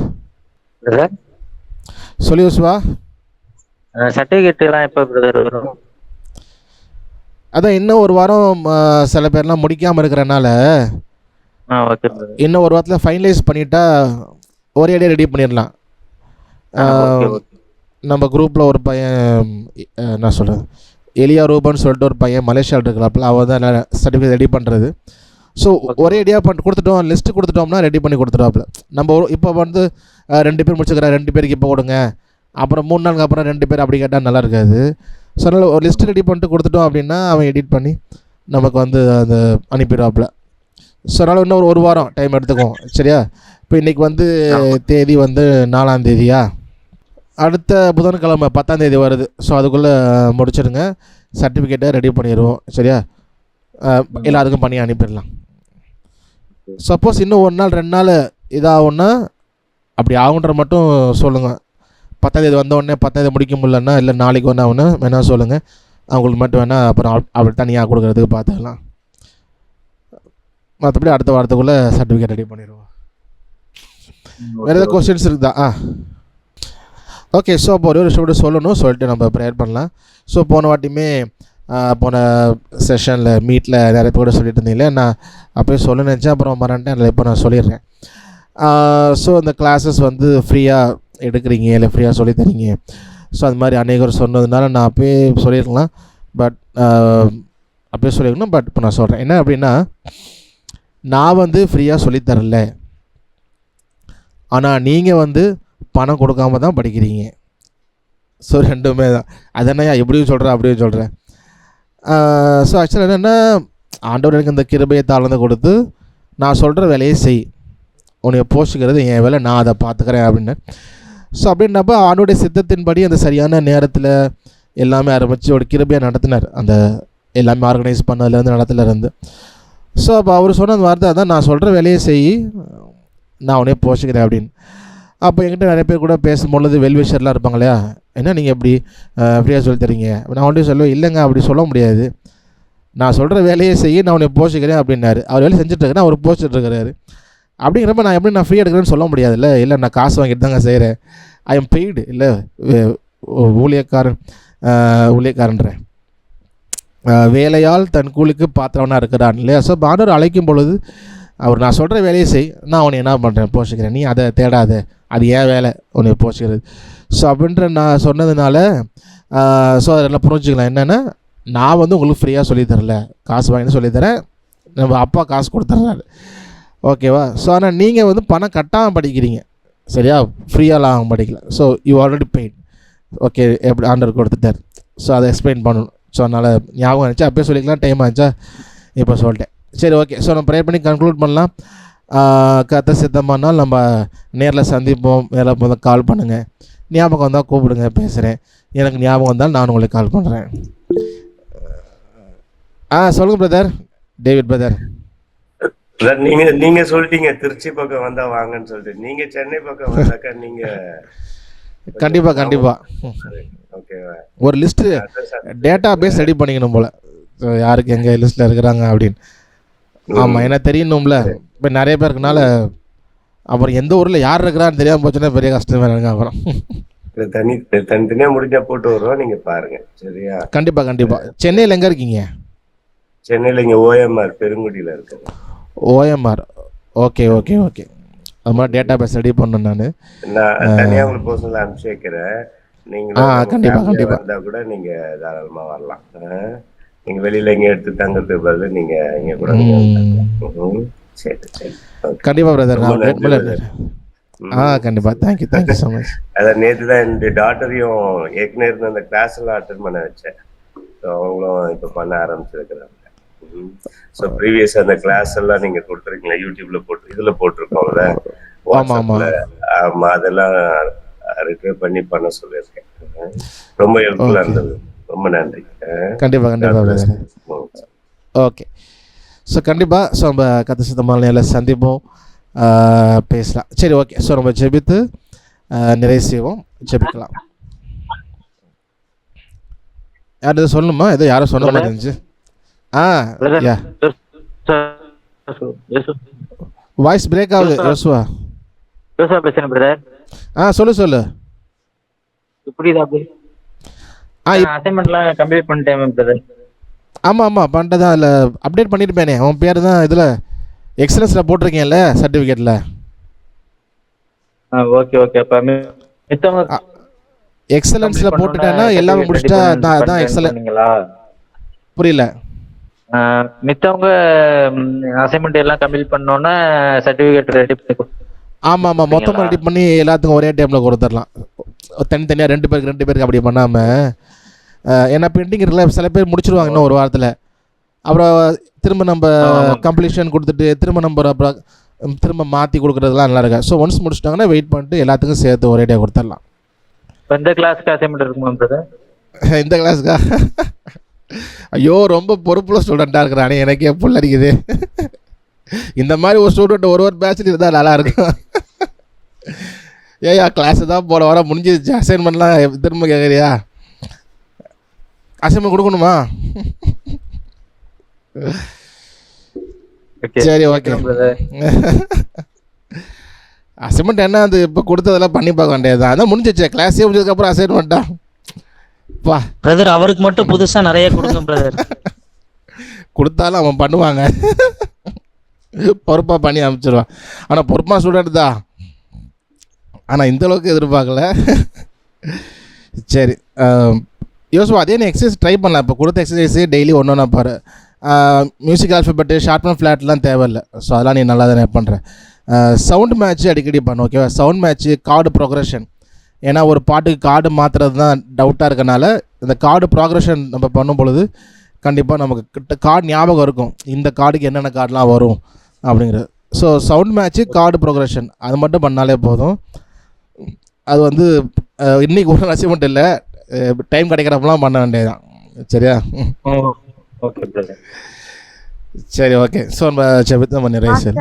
சொல்லி யூஸ்வா? சர்டிஃபிகேட்லாம் எப்போ வரும்? அதான் இன்னும் ஒரு வாரம் சில பேர்லாம் முடிக்காமல் இருக்கிறனால இன்னும் ஒரு வாரத்தில் ஃபைனலைஸ் பண்ணிட்டா ஒரே ஐடியா ரெடி பண்ணிடலாம். நம்ம குரூப்பில் ஒரு பையன் என்ன சொல்கிறது, எலியா ரூபன்னு சொல்லிட்டு ஒரு பையன் மலேசியாவில் இருக்கிறாப்புல, அவன் தான் சர்டிஃபிகேட் ரெடி பண்ணுறது. ஸோ ஒரே ஐடியா கொடுத்துட்டோம், லிஸ்ட்டு கொடுத்துட்டோம்னா ரெடி பண்ணி கொடுத்துட்டாப்புல. நம்ம இப்போ வந்து 2 பேர் முடிச்சுக்கிறேன், 2 பேருக்கு இப்போ கொடுங்க, அப்புறம் 3 நாளுக்கு அப்புறம் 2 பேர் அப்படி கேட்டால் நல்லா இருக்காது. ஸோ அதனால் ஒரு லிஸ்ட்டு ரெடி பண்ணிட்டு கொடுத்துட்டோம் அப்படின்னா அவன் எடிட் பண்ணி நமக்கு வந்து அது அனுப்பிடுவாப்புல. ஸோ அதனால் இன்னும் ஒரு வாரம் டைம் எடுத்துக்கும். சரியா? இப்போ இன்றைக்கி வந்து தேதி வந்து 4ஆம் தேதியா, அடுத்த புதன்கிழமை 10ஆம் தேதி வருது. ஸோ அதுக்குள்ளே முடிச்சிடுங்க, சர்டிஃபிகேட்டை ரெடி பண்ணிடுவோம். சரியா? எல்லாத்துக்கும் பண்ணி அனுப்பிடலாம். சப்போஸ் இன்னும் 1 நாள் 2 நாள் இதாகும்னா அப்படி ஆகுன்ற மட்டும் சொல்லுங்கள். 10ஆம் தேதி வந்தோடனே 10ஆம் தேதி முடிக்க முடியலன்னா, இல்லை நாளைக்கு ஒன்று ஆகுன்னா வேணால் சொல்லுங்கள், அவங்களுக்கு மட்டும் வேணால் அப்புறம் அப்படி தனியாக கொடுக்குறதுக்கு பார்த்துக்கலாம். மற்றபடி அடுத்த வாரத்துக்குள்ளே சர்டிஃபிகேட் ரெடி பண்ணிடுவோம். வேறு ஏதாவது கொஸ்டின்ஸ் இருக்குதா? ஓகே. ஸோ அப்போ ஒரு விஷயம் சொல்லணும், சொல்லிட்டு நம்ம ப்ரேயர் பண்ணலாம். ஸோ போன வாட்டியுமே போன செஷனில் மீட்டில் நிறைய பேர் கூட சொல்லிட்டு இருந்தீங்களே, நான் அப்போயே சொல்ல நினச்சேன், அப்புறம் மறந்துட்டேன். அதில் இப்போ நான் சொல்லிடுறேன். ஸோ அந்த கிளாஸஸ் வந்து ஃப்ரீயாக எடுக்கிறீங்க, இல்லை ஃப்ரீயாக சொல்லித்தரீங்க. ஸோ அது மாதிரி அநேகர் சொன்னதுனால நான் அப்போயே சொல்லியிருக்கலாம், பட் அப்போயே சொல்லியிருக்கணும். பட் இப்போ நான் சொல்கிறேன் என்ன அப்படின்னா, நான் வந்து ஃப்ரீயாக சொல்லித்தரல, ஆனால் நீங்கள் வந்து பணம் கொடுக்காம தான் படிக்கிறீங்க. ஸோ ரெண்டுமே தான். அது என்னையா எப்படியும் சொல்கிறேன் அப்படியும் சொல்கிறேன். ஸோ ஆக்சுவலாக என்னென்னா, ஆண்டவர் எனக்கு இந்த கிருபையை தாழ்ந்து கொடுத்து நான் சொல்கிற வேலையை செய், உன்னை போஷிக்கிறது என் வேலை, நான் அதை பார்த்துக்கிறேன் அப்படின்னு. ஸோ அப்படின்னப்போ ஆண்டோடைய சித்தத்தின்படி அந்த சரியான நேரத்தில் எல்லாமே ஆரம்பித்து ஒரு கிருபையாக நடத்தினார். அந்த எல்லாமே ஆர்கனைஸ் பண்ணதுலேருந்து நடத்துலேருந்து. ஸோ அப்போ அவர் சொன்ன வார்த்தை அதான், நான் சொல்கிற வேலையை செய், நான் உன்னை போஷிக்கிறேன் அப்படின்னு. அப்போ என்கிட்ட நிறைய பேர் கூட பேசும்பொழுது வெல்விஷர்லாம் இருப்பாங்க இல்லையா, என்ன நீங்கள் எப்படி ஃப்ரீயாக சொல்லி தரீங்க? நான் ஒன்றையும் சொல்லுவேன், இல்லைங்க அப்படி சொல்ல முடியாது, நான் சொல்கிற வேலையை செய்ய நான் உன்னை போஷிக்கிறேன் அப்படின்னாரு. அவர் வேலை செஞ்சுட்ருக்கிறேன், அவர் போஷிட்டுருக்கிறாரு. அப்படிங்கிறப்ப நான் எப்படி நான் ஃப்ரீயாக எடுக்கிறேன்னு சொல்ல முடியாதுல்ல. இல்லை நான் காசு வாங்கிட்டு தாங்க செய்கிறேன், ஐ எம் பெய்டு, இல்லை ஊழியக்காரன்றேன், வேலையால் தன் கூலிக்கு பாத்திரவனாக இருக்கிறான் இல்லையா. ஸோ ஆண்டவர் அழைக்கும் பொழுது அவர் நான் சொல்கிற வேலையை செய், நான் உன்னை என்ன பண்ணுறேன், போஷிக்கிறேன், நீ அதை தேடாத, அது ஏன் வேலை உன்னை போஷிக்கிறது. ஸோ அப்படின்ற நான் சொன்னதுனால ஸோ அதெல்லாம் புரிஞ்சுக்கலாம். என்னென்னா, நான் வந்து உங்களுக்கு ஃப்ரீயாக சொல்லித்தரல, காசு வாங்கிட்டு சொல்லித்தரேன், நம்ம அப்பா காசு கொடுத்துட்றாரு. ஓகேவா? ஸோ ஆனால் நீங்கள் வந்து பணம் கட்டாமல் படிக்கிறீங்க. சரியா? ஃப்ரீயாலாம் படிக்கல. So you already paid. Okay, எப்படி ஆண்டர் கொடுத்துட்டார். ஸோ அதை எக்ஸ்பிளைன் பண்ணணும். ஸோ அதனால் ஞாபகம் இருந்துச்சு, அப்போயே சொல்லிக்கலாம், டைம் ஆச்சா இப்போ சொல்லிட்டேன். சரி, ஓகே. ஸோ நம்ம ப்ரேயர் பண்ணி கன்க்ளூட் பண்ணலாம். கர்த்தர் சித்தமானால் நம்ம நேரில் சந்திப்போம். நேரில் முதல் கால் பண்ணுங்கள், ஞாபகம் வந்தால் கூப்பிடுங்க, பேசுகிறேன். எனக்கு ஞாபகம் வந்தால் நான் உங்களுக்கு கால் பண்ணுறேன். சொல்லுங்கள் பிரதர், டேவிட் பிரதர். நீங்க சொல்லிட்டீங்க திருச்சி பக்கம் வந்தா வாங்கன்னு சொல்லிட்டு, நீங்க சென்னை பக்கம் வந்தாக்கா நீங்க கண்டிப்பா ஒரு லிஸ்ட் டேட்டா பேஸ் ரெடி பண்ணிக்கணும் போல, யாருக்கு எங்க லிஸ்ட்ல இருக்கிறாங்க அப்படின்னு. ஆமா, என்ன தெரியணும்ல. இப்போ நிறைய பேர் இருக்கனால அப்புறம் எந்த ஊர்ல யார் இருக்கிறான்னு தெரியாம போச்சுன்னா பெரிய கஷ்டமா இருங்க. அப்புறம் தனித்தனியா முடிஞ்சா போட்டு வருவோம், நீங்க பாருங்க. சரியா? கண்டிப்பா. சென்னையில எங்க இருக்கீங்க? சென்னையில இங்க OMR பெருங்குடியில இருக்கு. OMR. ஓகே. அது மாதிரி டேட்டா பேஸ் ரெடி பண்ணணும். நான் தனியாக உங்களுக்கு பர்சனலாக அனுப்பிச்சு வைக்கிறேன். நீங்கள் கண்டிப்பாக வந்தால் கூட நீங்கள் தாராளமாக வரலாம். நீங்கள் வெளியில் எங்கே எடுத்து தங்கிறதுக்கு பதில் நீங்கள் இங்கே கூட சரி. கண்டிப்பாக பிரதர், கண்டிப்பாக. Thank you so much. அதான் நேற்று தான் என்னுடைய டாட்டரையும் ஏற்கனவே இருந்த அந்த கிளாஸ் எல்லாம் அட்டென்ட் பண்ண வச்சேன். ஸோ அவங்களும் இப்போ பண்ண ஆரம்பிச்சிருக்கிறாங்க. ஸோ ப்ரீவியஸ் அந்த கிளாஸ் எல்லாம் நீங்க கொடுத்துருக்கீங்களா, யூடியூப்ல போட்டு இதுல போட்டிருக்கோம்ல, ஆமா, அதெல்லாம் ரிட்ரைவ் பண்ணி பண்ண சொல்லியிருக்கேன். ரொம்ப ஹெல்ப்ஃபுல்லா இருந்தது. ரொம்ப நன்றி. கண்டிப்பா. ஓகே. ஸோ கண்டிப்பா. ஸோ நம்ம கத்த சித்தமான சந்திப்போம், பேசலாம். சரி, ஓகே. ஸோ நம்ம ஜெபித்து நிறைவு செய்வோம். ஜெபிக்கலாம். யாரும் சொல்லணுமா? ஏதோ யாரும் சொல்ல மாட்டேங்குது. வாய்ஸ் பிரேக் ஆகுது. யோசுவா பேசுறேன் பிரதர். சொல்லு. புரியுதா? அசைன்மென்ட்லாம் கம்ப்ளீட் பண்ணிட்டேன் பிரதர். ஆமா பண்ணிட்டதா. இல்ல அப்டேட் பண்ணிருப்பேனே, உன் பேர் தான் இதுல எக்ஸலன்ஸ்ல போட்டிருக்கேன்ல சர்டிபிகேட்ல. Okay okay. அப்போ மித்தவங்க எக்ஸலன்ஸில் போட்டுட்டேன்னா எல்லாமே முடிச்சிட்டா அதான் எக்ஸலன்ட். சொன்னீங்களா? புரியல. மித்தவங்க அசைன்மெண்ட் எல்லாம் கம்ப்ளீட் பண்ணோன்னா சர்டிஃபிகேட் ரெடி பண்ணி ஆமாம் ஆமாம், மொத்தமாக ரெடி பண்ணி எல்லாத்துக்கும் ஒரே டைமில் கொடுத்துடலாம். தனித்தனியாக ரெண்டு பேருக்கு அப்படி பண்ணாமல். ஏன்னா பெண்டிங் இருக்குல்ல, சில பேர் முடிச்சிருவாங்க இன்னும் ஒரு வாரத்தில். அப்புறம் திரும்ப நம்ம கம்ப்ளீஷன் கொடுத்துட்டு திரும்ப நம்ம அப்புறம் திரும்ப மாற்றி கொடுக்குறதுலாம் நல்லா இருக்கா. ஸோ ஒன்ஸ் முடிச்சிட்டாங்கன்னா வெயிட் பண்ணிட்டு எல்லாத்துக்கும் சேர்த்து ஒரே டே கொடுத்துடலாம். எந்த கிளாஸ்க்கு அசைன்மெண்ட் இருக்குமா பிரதர்? இந்த கிளாஸுக்கா? ஐயோ, ரொம்ப பொறுப்புள்ள ஸ்டூடெண்ட்டாக இருக்கிறானே, எனக்கே புல் அடிக்குது. இந்த மாதிரி ஒரு ஸ்டூடெண்ட் ஒரு பேட்சில் இருந்தால் நல்லா இருக்கும். ஏயா கிளாஸு தான் போன வாரம் முடிஞ்சிருச்சு, அசைன்மெண்ட்லாம் திரும்ப கேட்குறியா? அசைன்மெண்ட் கொடுக்கணுமா? சரி, ஓகே. அசைன்மெண்ட் என்ன, அது இப்போ கொடுத்ததெல்லாம் பண்ணி பார்க்க வேண்டியது தான். அதான் முடிஞ்சிச்சு, கிளாஸே முடிஞ்சதுக்கப்புறம் அசைன்மெண்ட்டா? பா பிரதர், அவருக்கு மட்டும் புதுசாக நிறைய கொடுங்க பிரதர். கொடுத்தாலும் அவன் பண்ணுவாங்க, பொறுப்பாக பண்ணி அனுப்பிச்சிடுவான். ஆனால் பொறுப்பாக ஸ்டூடெண்ட் தான், ஆனால் இந்தளவுக்கு எதிர்பார்க்கல. சரி யோசுவா, அதே நீ எக்ஸசைஸ் ட்ரை பண்ணலாம். இப்போ கொடுத்த எக்ஸசைஸே டெய்லி ஒன்று ஒன்றா பாரு. மியூசிக் ஆல்ஃபபெட்டு, ஷார்ட் அண்ட் ஃப்ளாட்லாம் தேவையில்லை. ஸோ அதெல்லாம் நீ நல்லா தானே பண்ணுற. சவுண்ட் மேட்ச்சு அடிக்கடி பண்ணு, ஓகேவா? Sound match, card progression. ஏன்னா ஒரு பாட்டுக்கு கார்டு மாற்றுறது தான் டவுட்டாக இருக்கனால இந்த கார்டு ப்ரோக்ரஷன் நம்ம பண்ணும் பொழுது கண்டிப்பாக நமக்கு கிட்ட கார்டு ஞாபகம் இருக்கும், இந்த கார்டுக்கு என்னென்ன கார்டெலாம் வரும் அப்படிங்கிறது. So sound match, card progression அது மட்டும் பண்ணாலே போதும். அது வந்து இன்றைக்கி ஒரு அசைன்மெண்ட் இல்லை, டைம் கிடைக்கிறப்பெல்லாம் பண்ண வேண்டியதுதான். சரியா? Okay brother. சரி, ஓகே. ஸோ நம்ம செபித்தம் பண்ணிடுறேன். சரி,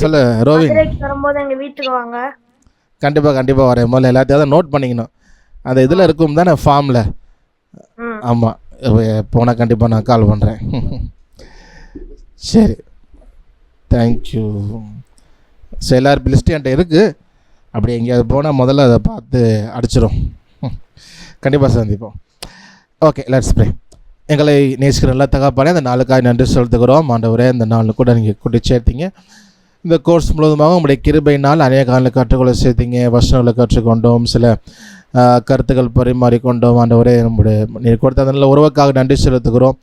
சொல்லு ரோவின். வரும்போது எங்கள் வீட்டுக்கு வாங்க. கண்டிப்பாக வரேன். முதல்ல எல்லாத்தையும் தான் நோட் பண்ணிக்கணும். அந்த இதில் இருக்கும் தானே, ஃபார்மில். ஆமாம், போனால் கண்டிப்பாக நான் கால் பண்ணுறேன். சரி, தேங்க்யூ. ஸோ எல்லோரும் லிஸ்ட்டு என்கிட்ட இருக்குது. அப்படி எங்கேயாவது போனால் முதல்ல அதை பார்த்து அடிச்சிடும். கண்டிப்பாக சந்திப்போம். Okay, let's pray. எங்களை நேசிக்கிற நல்லா தகப்பனே, அந்த நாளுக்காக நன்றி செலுத்துகிறோம். ஆண்டவரே, இந்த நாள் கூட நீங்கள் கூட்டி சேர்த்தீங்க. இந்த கோர்ஸ் முழுவதுமாக உங்களுடைய கிருபையினால் அநேக கால கற்றுக்கொள்ள சேர்த்தீங்க, வசனங்களை கற்றுக்கொண்டோம், சில கருத்துக்கள் பரிமாறிக்கொண்டோம். ஆண்டவரே, நம்முடைய நீர் கொடுத்த அந்த நல்ல உறவுக்காக நன்றி செலுத்துகிறோம்.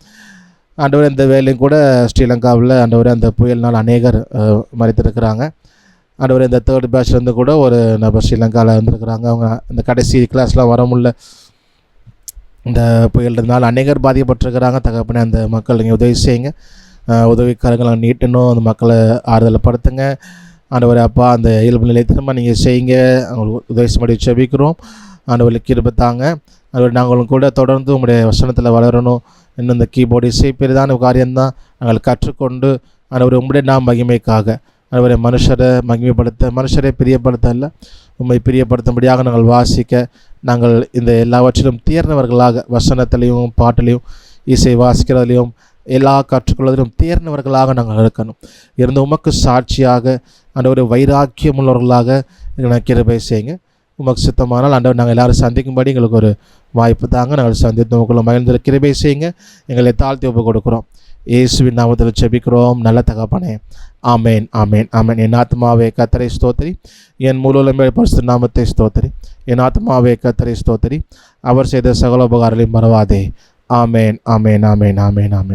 ஆண்டவரே, இந்த வேலையும் கூட ஸ்ரீலங்காவில் ஆண்டவரே அந்த புயல்னால் அநேகர் மறித்திருக்கிறாங்க. ஆண்டவரே, இந்த தேர்ட் பேட்ச்லேருந்து கூட ஒரு நபர் ஸ்ரீலங்காவில் இருந்திருக்கிறாங்க. அவங்க இந்த கடைசி கிளாஸ்லாம் வர முடியல, இந்த புயல் இருந்தால் அநேகர் பாதிக்கப்பட்டிருக்கிறாங்க. தகப்பனே, அந்த மக்கள் நீங்கள் உதவி செய்யுங்க, உதவிக்காரங்களை நீட்டணும், அந்த மக்களை ஆறுதலை படுத்துங்க. ஆண்டவரே அப்பா, அந்த இயல்பு நிலை திரும்ப நீங்கள் செய்யுங்க, அவங்களுக்கு உதவி செய்ய செபிக்கிறோம். ஆண்டவர்களுக்கு கிருபை தாங்க. ஆண்டவர், நாங்களும் கூட தொடர்ந்து உங்களுடைய வசனத்தில் வளரணும். இன்னும் இந்த கீபோர்டு இசை பெரிதான காரியம்தான் நாங்கள் கற்றுக்கொண்டு ஆண்டவர் உங்களுடைய நாம் மகிமைக்காக ஆண்டவரை மனுஷரை மகிமைப்படுத்த, மனுஷரை பிரியப்படுத்த அல்ல, உண்மை பிரியப்படுத்தும்படியாக நாங்கள் வாசிக்க, நாங்கள் இந்த எல்லாவற்றிலும் தேர்ந்தவர்களாக வசனத்திலையும் பாட்டிலையும் இசை வாசிக்கிறதுலையும் எல்லா கற்றுக்கொள்வதிலும் தேர்ந்தவர்களாக நாங்கள் இருக்கணும். இருந்த உமக்கு சாட்சியாக ஆண்டவரை வைராக்கியம் உள்ளவர்களாக எனக்கு கிருபை செய்யுங்க. உமக்கு சுத்தமானால் ஆண்டவர் நாங்கள் எல்லோரும் சந்திக்கும்படி எங்களுக்கு ஒரு வாய்ப்பு தாங்க. நாங்கள் சந்தித்து உங்களுக்குள்ள மகிழ்ந்து கிருபை செய்யுங்க. எங்களை தாழ்த்தி ஒப்பு கொடுக்குறோம். இயேசுவின் நாமத்தில் ஜெபிக்கிறோம் நல்ல தகப்பனே. ஆமேன், ஆமேன், ஆமேன். என் ஆத்மாவே கர்த்தரை ஸ்தோத்திரி, என் முழுவதுமே பரிசுத்த நாமத்தை ஸ்தோத்திரி. என் ஆத்மாவே கர்த்தரை ஸ்தோத்திரி, அவர் செய்த சகல உபகாரங்களையும் மறவாதே. ஆமேன், ஆமேன், ஆமேன், ஆமேன், ஆமேன்.